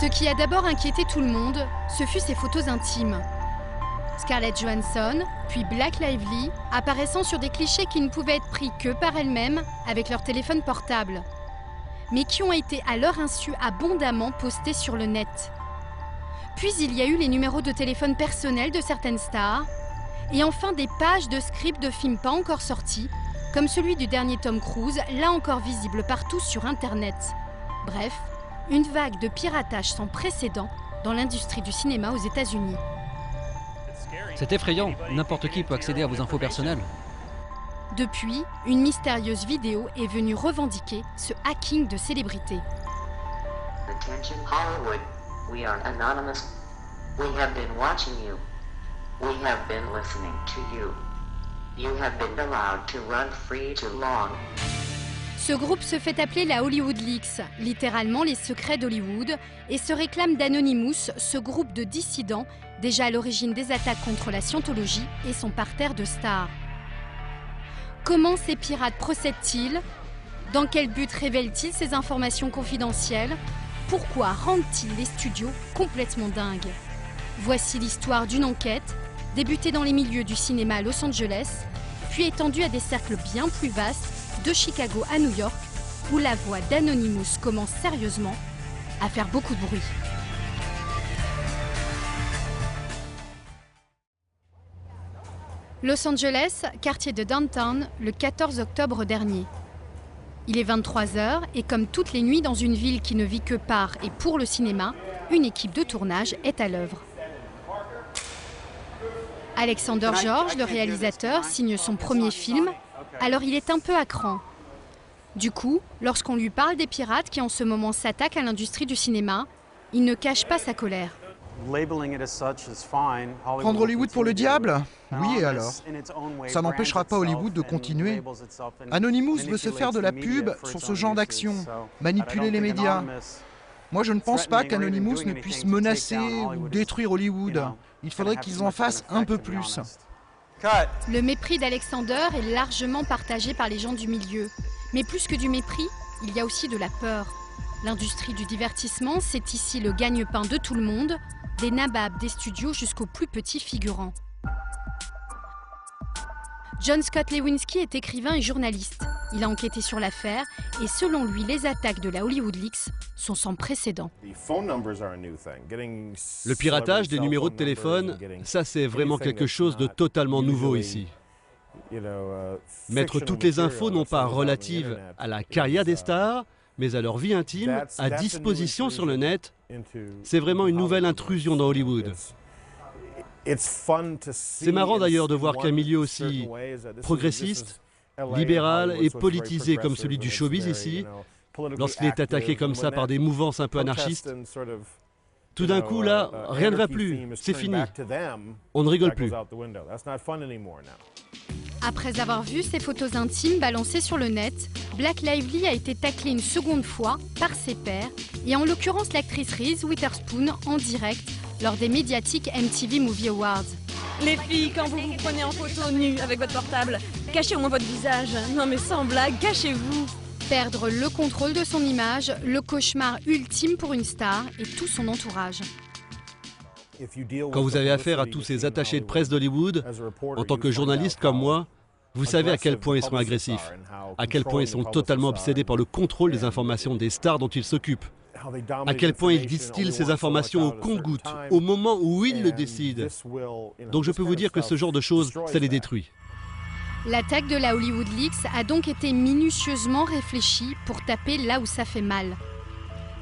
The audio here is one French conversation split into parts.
Ce qui a d'abord inquiété tout le monde, ce fut ses photos intimes. Scarlett Johansson, puis Blake Lively, apparaissant sur des clichés qui ne pouvaient être pris que par elles-mêmes avec leur téléphone portable, mais qui ont été à leur insu abondamment postés sur le net. Puis il y a eu les numéros de téléphone personnels de certaines stars, et enfin des pages de scripts de films pas encore sortis, comme celui du dernier Tom Cruise, là encore visible partout sur Internet. Bref, une vague de piratage sans précédent dans l'industrie du cinéma aux États-Unis. C'est effrayant, n'importe qui peut accéder à vos infos personnelles. Depuis, une mystérieuse vidéo est venue revendiquer ce hacking de célébrités. Attention Hollywood, we are anonymous. We have been watching you. We have been listening to you. You have been allowed to run free too long. Ce groupe se fait appeler la Hollywood Leaks, littéralement les secrets d'Hollywood, et se réclame d'Anonymous, ce groupe de dissidents déjà à l'origine des attaques contre la scientologie et son parterre de stars. Comment ces pirates procèdent-ils? Dans quel but révèlent-ils ces informations confidentielles? Pourquoi rendent-ils les studios complètement dingues? Voici l'histoire d'une enquête, débutée dans les milieux du cinéma à Los Angeles, puis étendue à des cercles bien plus vastes, de Chicago à New York, où la voix d'Anonymous commence sérieusement à faire beaucoup de bruit. Los Angeles, quartier de Downtown, le 14 octobre dernier. Il est 23h et comme toutes les nuits dans une ville qui ne vit que par et pour le cinéma, une équipe de tournage est à l'œuvre. Alexander George, le réalisateur, signe son premier film, alors il est un peu à cran. Du coup, lorsqu'on lui parle des pirates qui en ce moment s'attaquent à l'industrie du cinéma, il ne cache pas sa colère. Prendre Hollywood pour le diable? Oui, et alors? Ça n'empêchera pas Hollywood de continuer. Anonymous veut se faire de la pub sur ce genre d'action, manipuler les médias. Moi, je ne pense pas qu'Anonymous ne puisse menacer ou détruire Hollywood. Il faudrait qu'ils en fassent un peu plus. Le mépris d'Alexander est largement partagé par les gens du milieu. Mais plus que du mépris, il y a aussi de la peur. L'industrie du divertissement, c'est ici le gagne-pain de tout le monde, des nababs des studios jusqu'aux plus petits figurants. John Scott Lewinsky est écrivain et journaliste. Il a enquêté sur l'affaire et selon lui, les attaques de la Hollywood Leaks sont sans précédent. Le piratage des numéros de téléphone, ça c'est vraiment quelque chose de totalement nouveau ici. Mettre toutes les infos non pas relatives à la carrière des stars, mais à leur vie intime, à disposition sur le net, c'est vraiment une nouvelle intrusion dans Hollywood. C'est marrant d'ailleurs de voir qu'un milieu aussi progressiste, libéral et politisé comme celui du showbiz ici, lorsqu'il est attaqué comme ça par des mouvances un peu anarchistes, tout d'un coup là, rien ne va plus, c'est fini, on ne rigole plus. Après avoir vu ses photos intimes balancées sur le net, Blake Lively a été taclée une seconde fois par ses pairs, et en l'occurrence l'actrice Reese Witherspoon en direct lors des médiatiques MTV Movie Awards. Les filles, quand vous vous prenez en photo nue avec votre portable, cachez au moins votre visage. Non mais sans blague, cachez-vous. Perdre le contrôle de son image, le cauchemar ultime pour une star et tout son entourage. Quand vous avez affaire à tous ces attachés de presse d'Hollywood, en tant que journaliste comme moi, vous savez à quel point ils sont agressifs, à quel point ils sont totalement obsédés par le contrôle des informations des stars dont ils s'occupent, à quel point ils distillent ces informations au compte-gouttes, au moment où ils le décident. Donc je peux vous dire que ce genre de choses, ça les détruit. L'attaque de la Hollywood Leaks a donc été minutieusement réfléchie pour taper là où ça fait mal.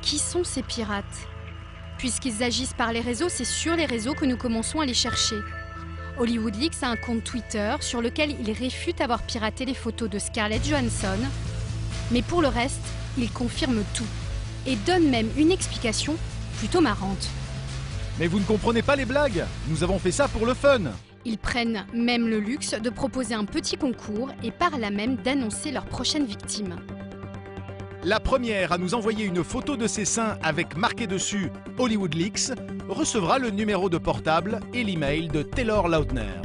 Qui sont ces pirates? Puisqu'ils agissent par les réseaux, c'est sur les réseaux que nous commençons à les chercher. Hollywood Leaks a un compte Twitter sur lequel il réfute avoir piraté les photos de Scarlett Johansson. Mais pour le reste, il confirme tout et donne même une explication plutôt marrante. Mais vous ne comprenez pas les blagues, nous avons fait ça pour le fun. Ils prennent même le luxe de proposer un petit concours et par là même d'annoncer leur prochaine victime. La première à nous envoyer une photo de ses seins avec marqué dessus Hollywood Leaks recevra le numéro de portable et l'email de Taylor Lautner.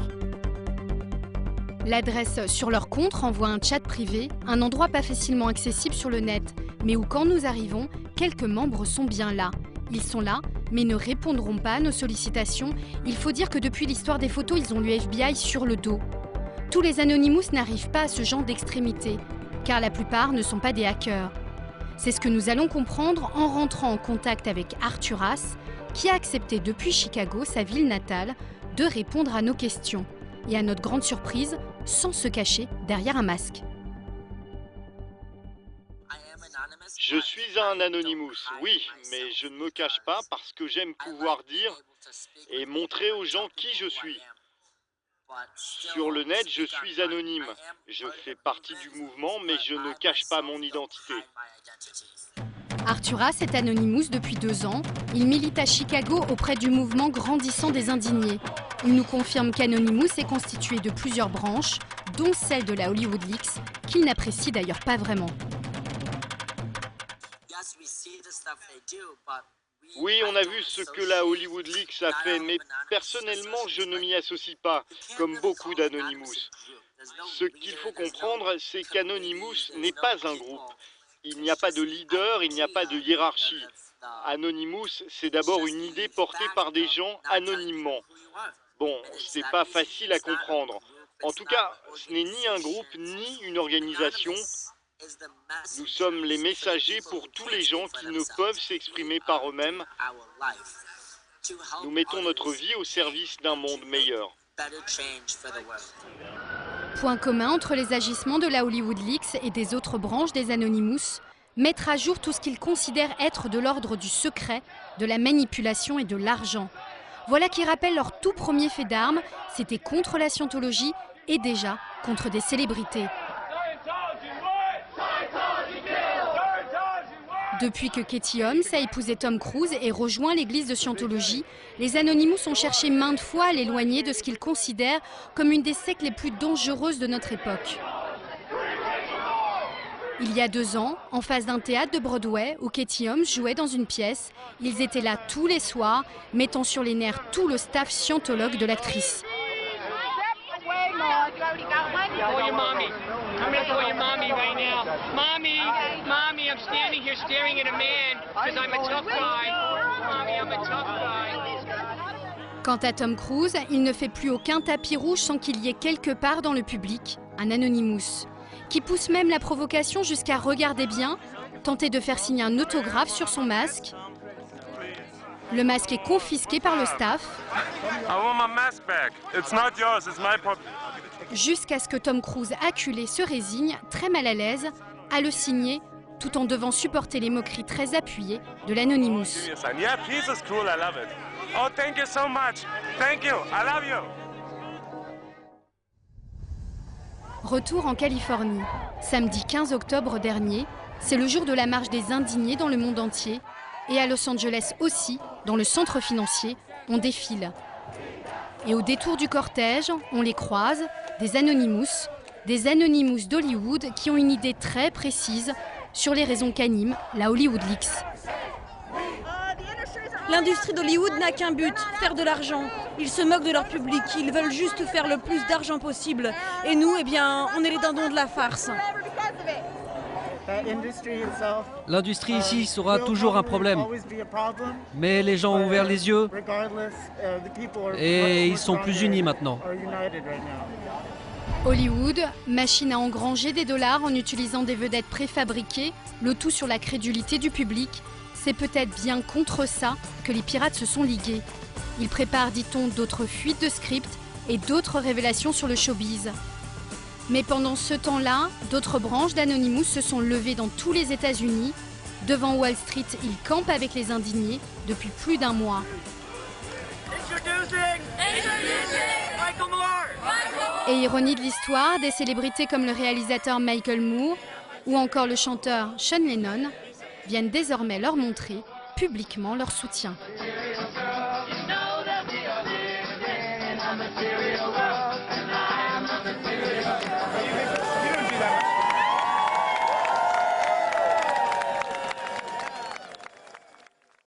L'adresse sur leur compte renvoie un chat privé, un endroit pas facilement accessible sur le net, mais où quand nous arrivons, quelques membres sont bien là Ils sont là, mais ne répondront pas à nos sollicitations. Il faut dire que depuis l'histoire des photos, ils ont le FBI sur le dos. Tous les Anonymous n'arrivent pas à ce genre d'extrémité, car la plupart ne sont pas des hackers. C'est ce que nous allons comprendre en rentrant en contact avec Arthur Haas, qui a accepté depuis Chicago, sa ville natale, de répondre à nos questions. Et à notre grande surprise, sans se cacher derrière un masque. Je suis un Anonymous, oui, mais je ne me cache pas parce que j'aime pouvoir dire et montrer aux gens qui je suis. Sur le net, je suis anonyme. Je fais partie du mouvement, mais je ne cache pas mon identité. Arthur Haas est Anonymous depuis 2 ans. Il milite à Chicago auprès du mouvement grandissant des indignés. Il nous confirme qu'Anonymous est constitué de plusieurs branches, dont celle de la Hollywood Leaks, qu'il n'apprécie d'ailleurs pas vraiment. Oui, on a vu ce que la Hollywood Leaks a fait, mais personnellement, je ne m'y associe pas, comme beaucoup d'Anonymous. Ce qu'il faut comprendre, c'est qu'Anonymous n'est pas un groupe. Il n'y a pas de leader, il n'y a pas de hiérarchie. Anonymous, c'est d'abord une idée portée par des gens anonymement. Bon, c'est pas facile à comprendre. En tout cas, ce n'est ni un groupe ni une organisation. Nous sommes les messagers pour tous les gens qui ne peuvent s'exprimer par eux-mêmes. Nous mettons notre vie au service d'un monde meilleur. Point commun entre les agissements de la Hollywood Leaks et des autres branches des Anonymous, mettre à jour tout ce qu'ils considèrent être de l'ordre du secret, de la manipulation et de l'argent. Voilà qui rappelle leur tout premier fait d'armes, c'était contre la scientologie et déjà contre des célébrités. Depuis que Katie Holmes a épousé Tom Cruise et rejoint l'église de Scientologie, les Anonymous ont cherché maintes fois à l'éloigner de ce qu'ils considèrent comme une des sectes les plus dangereuses de notre époque. Il y a 2 ans, en face d'un théâtre de Broadway où Katie Holmes jouait dans une pièce, ils étaient là tous les soirs, mettant sur les nerfs tout le staff scientologue de l'actrice. Quant à Tom Cruise, il ne fait plus aucun tapis rouge sans qu'il y ait quelque part dans le public un Anonymous, qui pousse même la provocation jusqu'à regarder bien, tenter de faire signer un autographe sur son masque. Le masque est confisqué par le staff. Jusqu'à ce que Tom Cruise, acculé, se résigne, très mal à l'aise, à le signer, tout en devant supporter les moqueries très appuyées de l'Anonymous. Retour en Californie. Samedi 15 octobre dernier, c'est le jour de la marche des indignés dans le monde entier. Et à Los Angeles aussi, dans le centre financier, on défile. Et au détour du cortège, on les croise, des Anonymous d'Hollywood qui ont une idée très précise sur les raisons qu'anime la Hollywood Leaks. L'industrie d'Hollywood n'a qu'un but, faire de l'argent. Ils se moquent de leur public, ils veulent juste faire le plus d'argent possible. Et nous, eh bien, on est les dindons de la farce. L'industrie ici sera toujours un problème. Mais les gens ont ouvert les yeux et ils sont plus unis maintenant. Hollywood, machine à engranger des dollars en utilisant des vedettes préfabriquées, le tout sur la crédulité du public. C'est peut-être bien contre ça que les pirates se sont ligués. Ils préparent, dit-on, d'autres fuites de scripts et d'autres révélations sur le showbiz. Mais pendant ce temps-là, d'autres branches d'Anonymous se sont levées dans tous les États-Unis. Devant Wall Street, ils campent avec les indignés depuis plus d'1 mois. Et ironie de l'histoire, des célébrités comme le réalisateur Michael Moore ou encore le chanteur Sean Lennon viennent désormais leur montrer publiquement leur soutien.